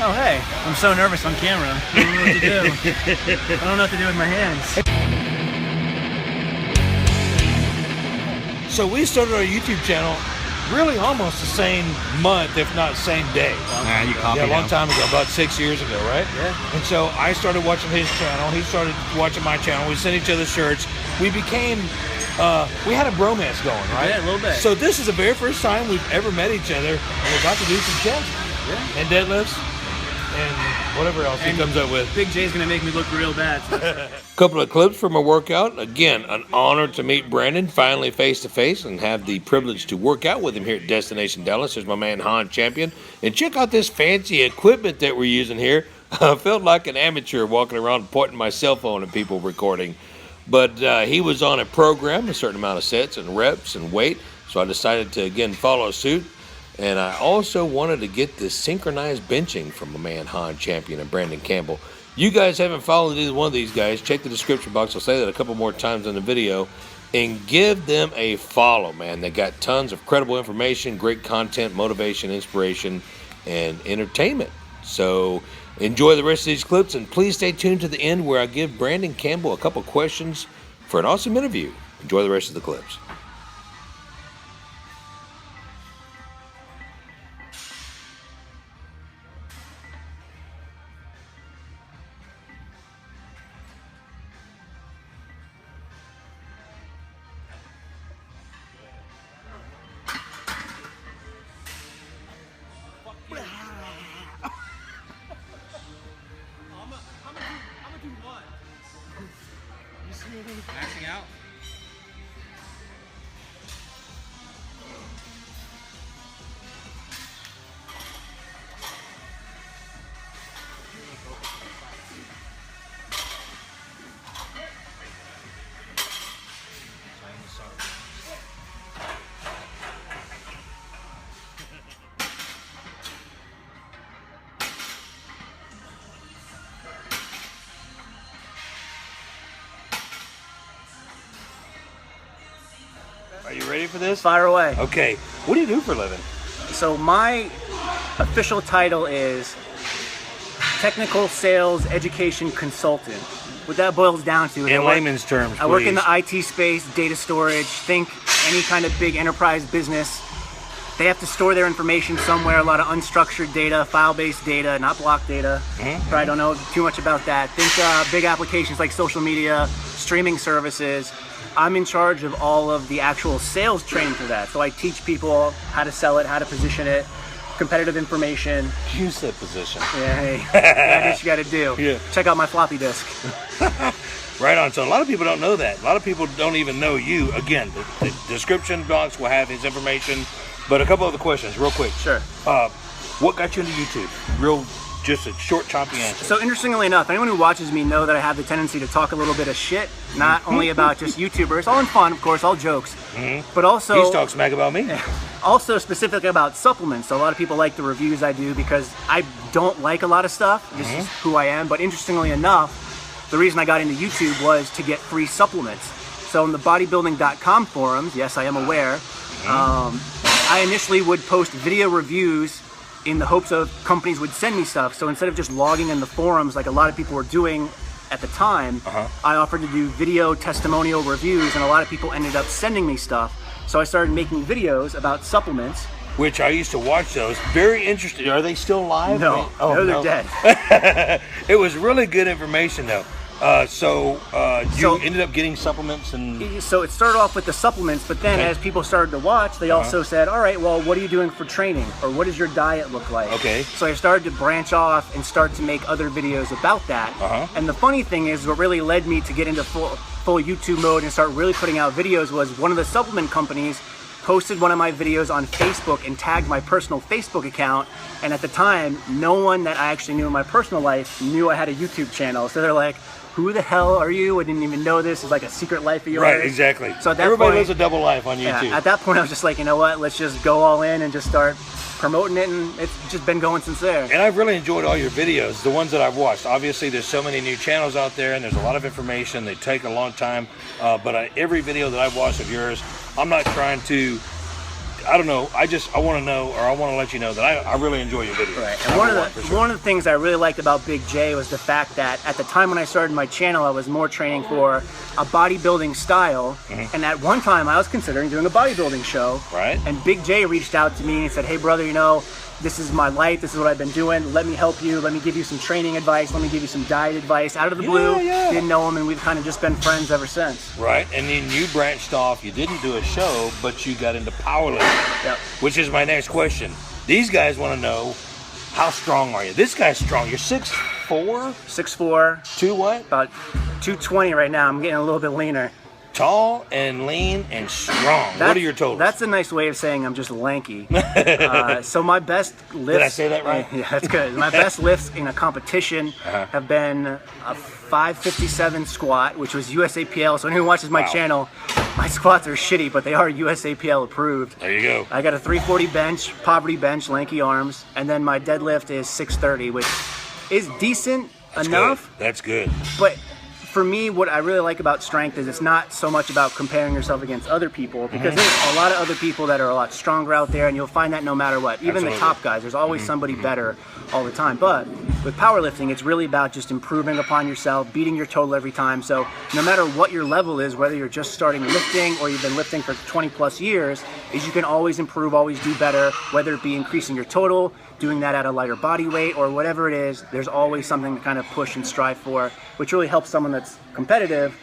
Oh, hey. I'm so nervous on camera. I don't know what to do. I don't know what to do with my hands. So we started our YouTube channel really almost the same month, if not same day. A long time ago, about 6 years ago, right? Yeah. And so I started watching his channel. He started watching my channel. We sent each other shirts. We became, we had a bromance going, right? Yeah, a little bit. So this is the very first time we've ever met each other, and we're about to do some chest and deadlifts and whatever else he comes up with. Big J's gonna make me look real bad. Couple of clips from a workout. Again, an honor to meet Brandon finally face to face and have the privilege to work out with him here at Destination Dallas. There's my man Han Champion. And check out this fancy equipment that we're using here. I felt like an amateur walking around pointing my cell phone at people recording. But he was on a program, a certain amount of sets and reps and weight. So I decided to, again, follow suit. And I also wanted to get this synchronized benching from my man Han Champion and Brandon Campbell. You guys haven't followed either one of these guys, check the description box. I'll say that a couple more times in the video. And give them a follow, man. They got tons of credible information, great content, motivation, inspiration, and entertainment. So enjoy the rest of these clips, and please stay tuned to the end where I give Brandon Campbell a couple questions for an awesome interview. Enjoy the rest of the clips. Maxing out. Are you ready for this? Fire away. Okay. What do you do for a living? So my official title is Technical Sales Education Consultant. What that boils down to is In layman's terms, I work in please. the IT space, data storage, think any kind of big enterprise business. They have to store their information somewhere, a lot of unstructured data, file-based data, not block data. Probably don't know too much about that. Think big applications like social media, streaming services. I'm in charge of all of the actual sales training for that. So I teach people how to sell it, how to position it, competitive information. You said position. Yeah, hey, yeah, that's what you gotta do. Yeah. Check out my floppy disk. Right on. So a lot of people don't know that. A lot of people don't even know you. Again, the description box will have his information. But a couple other questions, real quick. Sure. What got you into YouTube? Just a short, choppy answer. So interestingly enough, anyone who watches me know that I have the tendency to talk a little bit of shit, not only about just YouTubers, all in fun, of course, all jokes, but also He's talking smack about me. also specifically about supplements. So a lot of people like the reviews I do because I don't like a lot of stuff. This is who I am. But interestingly enough, the reason I got into YouTube was to get free supplements. So in the bodybuilding.com forums, yes, I am aware, I initially would post video reviews in the hopes of companies would send me stuff. So instead of just logging in the forums like a lot of people were doing at the time, I offered to do video testimonial reviews, and a lot of people ended up sending me stuff. So I started making videos about supplements. Which I used to watch those. Very interesting. Are they still live? No, Oh, no, they're dead. It was really good information though. So you So- ended up getting supplements and... So it started off with the supplements, but then as people started to watch, they also said, all right, well, what are you doing for training? Or what does your diet look like? Okay. So I started to branch off and start to make other videos about that. And the funny thing is, what really led me to get into full YouTube mode and start really putting out videos was one of the supplement companies posted one of my videos on Facebook and tagged my personal Facebook account. And at the time, no one that I actually knew in my personal life knew I had a YouTube channel. So they're like, who the hell are you? I didn't even know this. It's like a secret life of yours. Right, exactly. So at that everybody point, lives a double life on YouTube. yeah, at that point, I was just like, you know what? Let's just go all in and just start promoting it, and it's just been going since there. And I've really enjoyed all your videos, the ones that I've watched. Obviously, there's so many new channels out there, and there's a lot of information. They take a long time, but every video that I've watched of yours, I'm not trying to I don't know. I want to know, or I want to let you know that I really enjoy your videos. Right. And one of the things I really liked about Big J was the fact that at the time when I started my channel, I was more training for a bodybuilding style. And at one time, I was considering doing a bodybuilding show. Right. And Big J reached out to me and said, "Hey, brother, you know, this is my life. This is what I've been doing. Let me help you. Let me give you some training advice. Let me give you some diet advice." Out of the blue, didn't know him, and we've kind of just been friends ever since. Right, and then you branched off. You didn't do a show, but you got into powerlifting, Yep. which is my next question. These guys want to know, how strong are you? This guy's strong. You're 6'4"? 6'4", Two what? about 220 right now. I'm getting a little bit leaner. Tall and lean and strong. What are your totals? That's a nice way of saying I'm just lanky. So my best lifts... Did I say that right? Yeah, that's good. My best lifts in a competition have been a 557 squat, which was USAPL. So anyone who watches my channel, my squats are shitty, but they are USAPL approved. There you go. I got a 340 bench, poverty bench, lanky arms, and then my deadlift is 630, which is decent enough. Good. That's good. But for me, what I really like about strength is it's not so much about comparing yourself against other people, because there's a lot of other people that are a lot stronger out there, and you'll find that no matter what. Even the top guys, there's always somebody better all the time. But with powerlifting, it's really about just improving upon yourself, beating your total every time. So no matter what your level is, whether you're just starting lifting or you've been lifting for 20 plus years, is you can always improve, always do better, whether it be increasing your total, doing that at a lighter body weight, or whatever it is. There's always something to kind of push and strive for, which really helps someone that's competitive,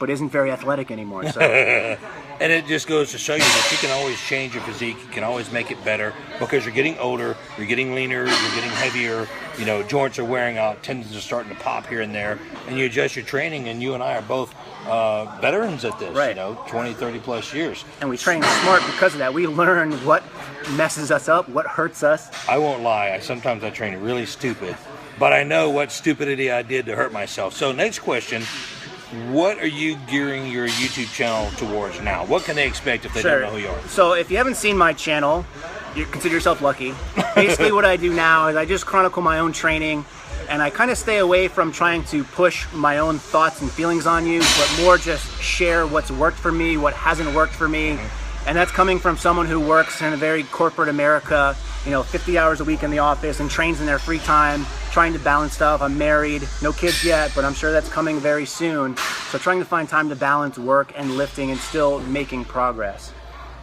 but isn't very athletic anymore. So. And it just goes to show you that you can always change your physique. You can always make it better, because you're getting older, you're getting leaner, you're getting heavier. You know, joints are wearing out, tendons are starting to pop here and there, and you adjust your training. And you and I are both veterans at this, you know, 20, 30 plus years. And we train smart because of that. We learn what messes us up, what hurts us. I won't lie, sometimes I train really stupid, but I know what stupidity I did to hurt myself. So next question, what are you gearing your YouTube channel towards now? What can they expect if they don't know who you are? So if you haven't seen my channel, you consider yourself lucky. Basically what I do now is I just chronicle my own training, and I kind of stay away from trying to push my own thoughts and feelings on you, but more just share what's worked for me, what hasn't worked for me. And that's coming from someone who works in a very corporate America, you know, 50 hours a week in the office and trains in their free time, trying to balance stuff. I'm married, no kids yet, but I'm sure that's coming very soon. So trying to find time to balance work and lifting and still making progress.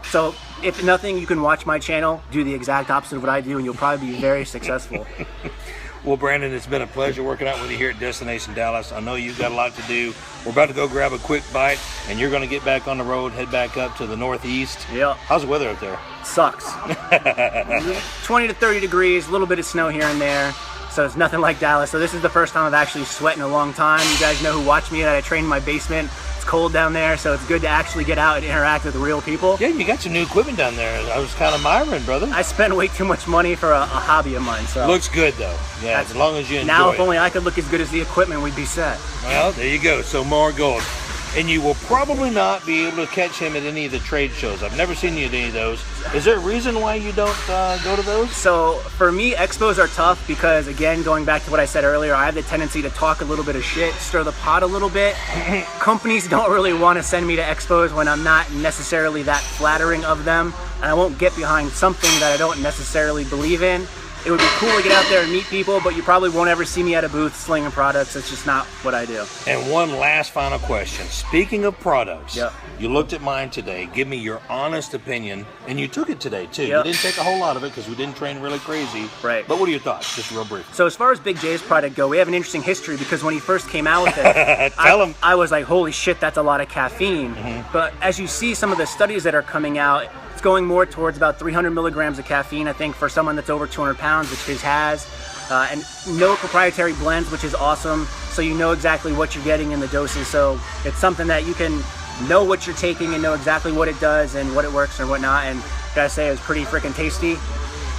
So if nothing, you can watch my channel, do the exact opposite of what I do, and you'll probably be very successful. Well, Brandon, it's been a pleasure working out with you here at Destination Dallas. I know you've got a lot to do. We're about to go grab a quick bite, and you're going to get back on the road, head back up to the northeast. Yeah. How's the weather up there? Sucks. 20 to 30 degrees, a little bit of snow here and there. So it's nothing like Dallas. So this is the first time I've actually sweat in a long time. You guys know who watch me that I train in my basement. It's cold down there, so it's good to actually get out and interact with real people. Yeah, you got some new equipment down there. I was kind of admiring, brother. I spend way too much money for a hobby of mine. So looks good though. Yeah, as long as you enjoy now, if it. only I could look as good as the equipment, we'd be set. Well, there you go. So more gold. And you will probably not be able to catch him at any of the trade shows. I've never seen you at any of those. Is there a reason why you don't go to those? So for me, expos are tough because, again, going back to what I said earlier, I have the tendency to talk a little bit of shit, stir the pot a little bit. Companies don't really want to send me to expos when I'm not necessarily that flattering of them, and I won't get behind something that I don't necessarily believe in. It would be cool to get out there and meet people, but you probably won't ever see me at a booth slinging products. It's just not what I do. And one last final question. Speaking of products, you looked at mine today. Give me your honest opinion, and you took it today too. You didn't take a whole lot of it because we didn't train really crazy. Right. But what are your thoughts, just real brief? So as far as Big J's product go, we have an interesting history because when he first came out with it, I was like, holy shit, that's a lot of caffeine. But as you see some of the studies that are coming out, it's going more towards about 300 milligrams of caffeine, I think, for someone that's over 200 pounds, which his has. And no proprietary blends, which is awesome. So you know exactly what you're getting in the doses. So it's something that you can know what you're taking and know exactly what it does and what it works and whatnot. And gotta say, it was pretty freaking tasty.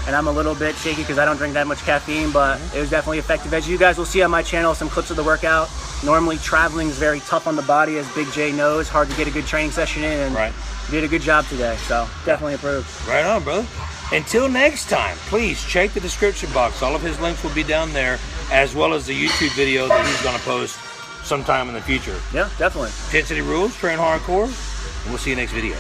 And I'm a little bit shaky because I don't drink that much caffeine, but it was definitely effective. As you guys will see on my channel, some clips of the workout. Normally traveling is very tough on the body, as Big J knows. Hard to get a good training session in, and you did a good job today, so definitely approved. Right on, brother. Until next time, please check the description box. All of his links will be down there, as well as the YouTube video that he's going to post sometime in the future. Yeah, definitely. Intensity rules, train hardcore, and we'll see you next video.